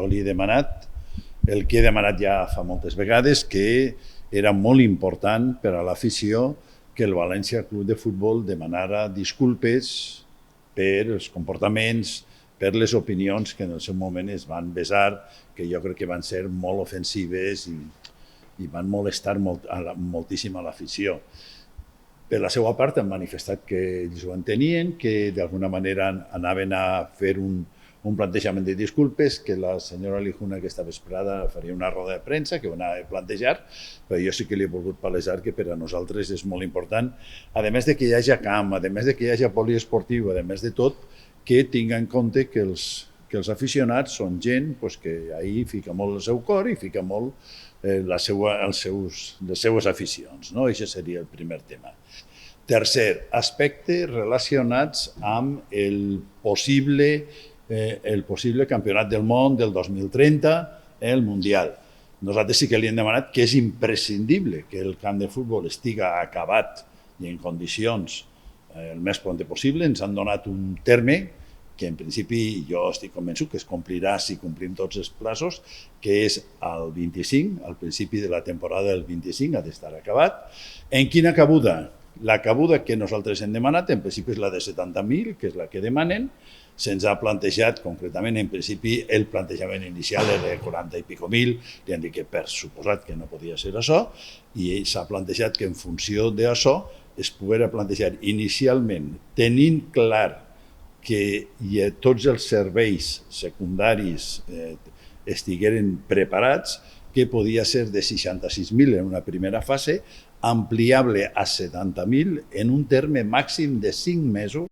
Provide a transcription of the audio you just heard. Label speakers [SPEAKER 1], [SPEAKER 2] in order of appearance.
[SPEAKER 1] jo li he demanat el que he demanat ja fa moltes vegades, que era molt important per a l'afició que el València Club de Futbol demanara disculpes per els comportaments, per les opinions que en el seu moment es van vessar, que jo crec que van ser molt ofensives i van molestar moltíssim a l'afició. Per la seva part han manifestat que ells ho entenien, que d'alguna manera anaven a fer un plantejament de disculpes, que la senyora Lijuna aquesta vesprada faria una roda de premsa, que ho anava a plantejar, però jo sí que li he volgut palesar que per a nosaltres és molt important, a més de que hi hagi camp, a més de que hi hagi poliesportiu, a més de tot, que tingui en compte que els aficionats són gent que ahir fica molt el seu cor i fica molt les seues aficions. Això seria el primer tema. Tercer, aspectes relacionats amb el possible campionat del món del 2030, el Mundial. Nosaltres sí que li hem demanat que és imprescindible que el camp de futbol estiga acabat i en condicions el més pront possible. Ens han donat un terme que en principi jo estic convençut que es complirà si complim tots els plazos, que és el 25, al principi de la temporada del 25 ha d'estar acabat. En quina cabuda? La cabuda que nosaltres hem demanat, en principi és la de 70.000, que és la que demanen. Se'ns ha plantejat, concretament, en principi, el plantejament inicial era de 40 i pico mil, li han dit que per suposat que no podia ser això, i s'ha plantejat que en funció d'això es poguera plantejar inicialment, tenint clar que tots els serveis secundaris estigueren preparats, que podia ser de 66.000 en una primera fase, ampliable a 70.000 en un terme màxim de 5 mesos.